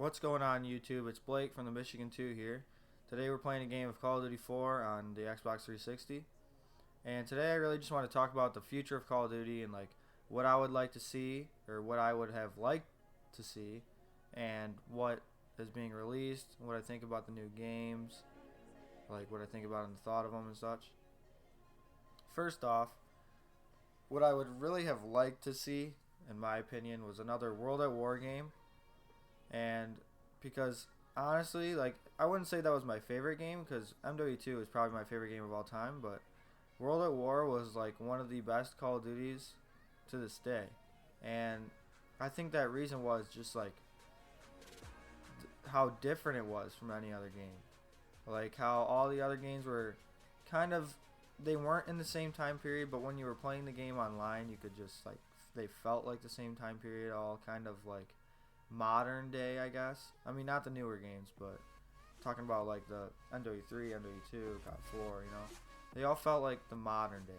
What's going on YouTube? It's Blake from TheMichiganTwo here. Today we're playing a game of Call of Duty 4 on the Xbox 360. And today I really just want to talk about the future of Call of Duty and like what I would like to see or what I would have liked to see and what is being released, what I think about the new games, like what I think about and the thought of them and such. First off, what I would really have liked to see, in my opinion, was another World at War game. And because honestly, like, I wouldn't say that was my favorite game because MW2 is probably my favorite game of all time, but World at War was like one of the best Call of Duties to this day. And I think that reason was just like how different it was from any other game. Like how all the other games were kind of, they weren't in the same time period, but when you were playing the game online, you could just like, they felt like the same time period, all kind of like modern day, I guess. I mean, not the newer games, but talking about like the MW3, MW2, COD 4, you know, they all felt like the modern day.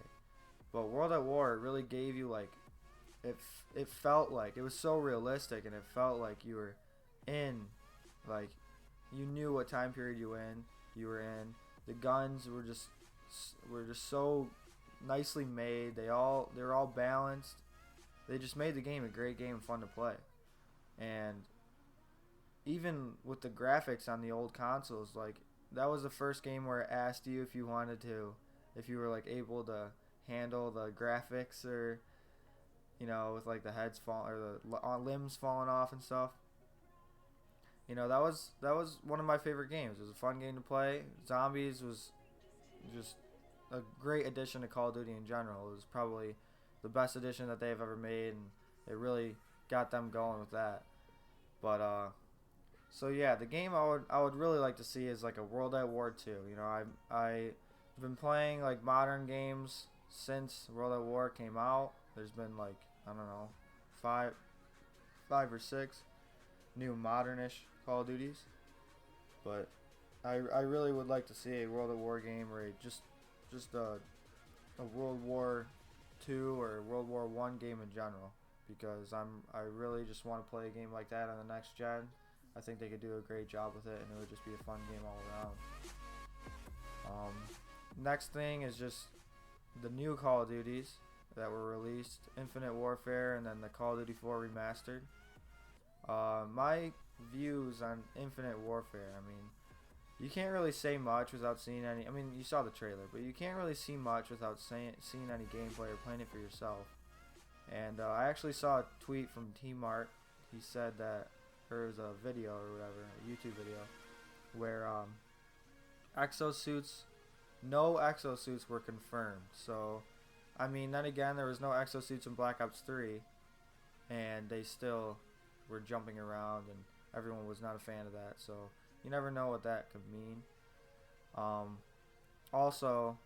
But World at War, it really gave you like, it felt like it was so realistic, and it felt like you were in, like, you knew what time period you were in. The guns were just so nicely made. They were all balanced. They just made the game a great game and fun to play. And even with the graphics on the old consoles, like, that was the first game where it asked you if you wanted to, if you were like able to handle the graphics, or you know, with like the heads fall or the limbs falling off and stuff. You know, that was one of my favorite games. It was a fun game to play. Zombies was just a great addition to Call of Duty in general. It was probably the best addition that they've ever made, and it really got them going with that. But so yeah, the game I would really like to see is like a World at War 2. You know, I've been playing like modern games since World at War came out. There's been like, I don't know, five or six new modernish Call of Duties, but I really would like to see a World at War game, or just a World War 2 or World War 1 game in general, because I really just want to play a game like that on the next gen. I think they could do a great job with it, and it would just be a fun game all around. Next thing is just the new Call of Duties that were released: Infinite Warfare and then the Call of Duty 4 Remastered. My views on Infinite Warfare, I mean, you can't really say much without seeing any. I mean, you saw the trailer, but you can't really see much without seeing any gameplay or playing it for yourself. And I actually saw a tweet from T-Mart. He said that there was a video or whatever, a YouTube video, where exosuits, no exosuits were confirmed. So, I mean, then again, there was no exosuits in Black Ops 3, and they still were jumping around, and everyone was not a fan of that. So, you never know what that could mean. Also,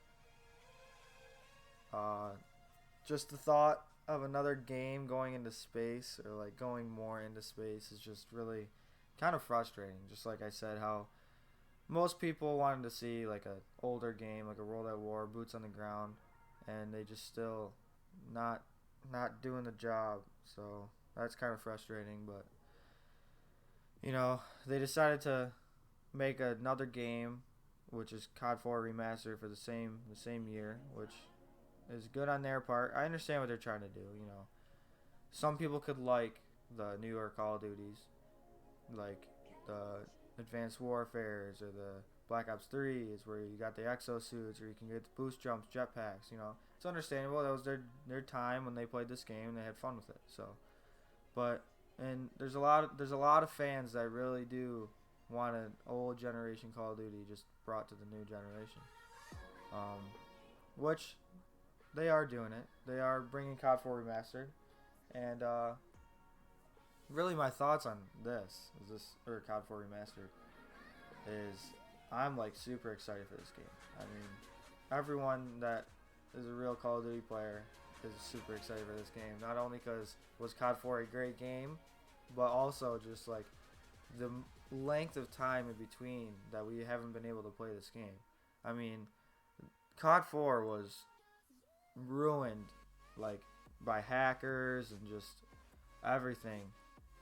just the thought of another game going into space, or like going more into space, is just really kind of frustrating. Just like I said, how most people wanted to see like a older game, like a World at War, boots on the ground, and they just still not doing the job. So that's kind of frustrating. But you know, they decided to make another game, which is COD 4 Remastered, for the same year, which is good on their part. I understand what they're trying to do. You know, some people could like the newer Call of Duties, like the Advanced Warfares or the Black Ops 3, is where you got the exosuits, or you can get the boost jumps, jetpacks. You know, it's understandable. That was their time when they played this game, and they had fun with it. So, but and there's a lot of fans that really do want an old generation Call of Duty just brought to the new generation, which they are doing it. They are bringing COD 4 Remastered, and really my thoughts on or COD 4 Remastered, is I'm like super excited for this game. I mean, everyone that is a real Call of Duty player is super excited for this game. Not only because was COD 4 a great game, but also just like the length of time in between that we haven't been able to play this game. I mean, COD 4 was ruined like by hackers and just everything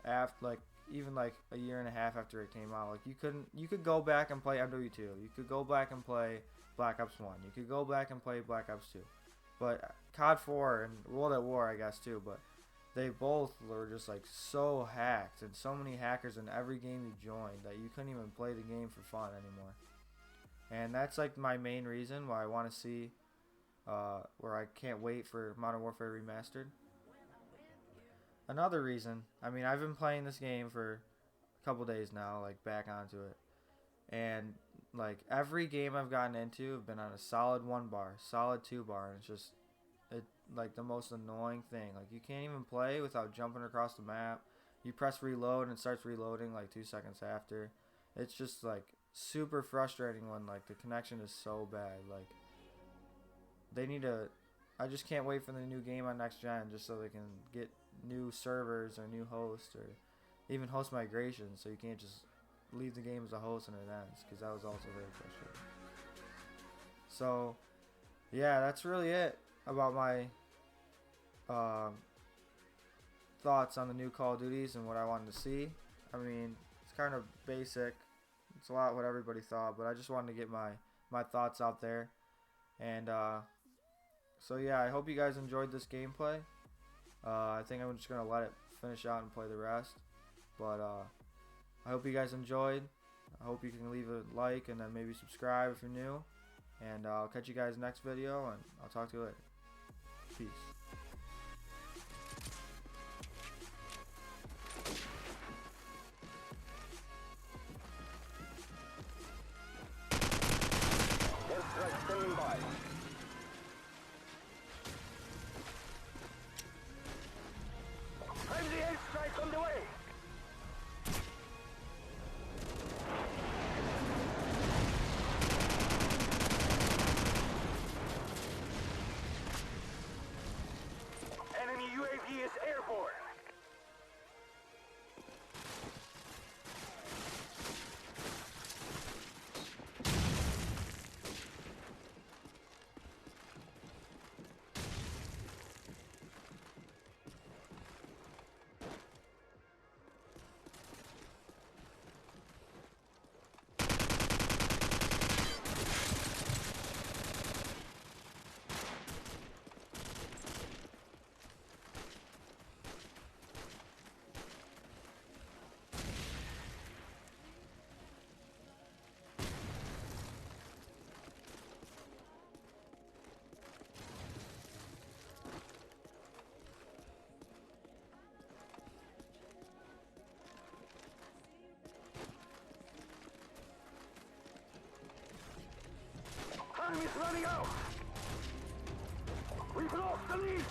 after even like a year and a half after it came out. Like you could go back and play MW2. You could go back and play Black Ops 1. You could go back and play Black Ops 2. But COD 4 and World at War, I guess, too. But they both were just like so hacked, and so many hackers in every game you joined that you couldn't even play the game for fun anymore. And that's like my main reason why I want to see, where I can't wait for Modern Warfare Remastered. Another reason, I mean, I've been playing this game for a couple days now, like back onto it, and like every game I've gotten into have been on a solid 1 bar, solid 2 bar, and it's just like the most annoying thing. Like you can't even play without jumping across the map. You press reload and it starts reloading like 2 seconds after. It's just like super frustrating when like the connection is so bad. Like they need to. I just can't wait for the new game on next gen just so they can get new servers or new hosts or even host migration, so you can't just leave the game as a host and it ends, because that was also very frustrating. So yeah, that's really it about my thoughts on the new Call of Duties and what I wanted to see. I mean, it's kind of basic. It's a lot what everybody thought, but I just wanted to get my thoughts out there. And so yeah, I hope you guys enjoyed this gameplay. I think I'm just gonna let it finish out and play the rest. But I hope you guys enjoyed. I hope you can leave a like and then maybe subscribe if you're new. And I'll catch you guys next video, and I'll talk to you later. Peace. Airstrike standing by. Friendly airstrike on the way. Enemy UAV is airborne. Time is running out! We've lost the lead!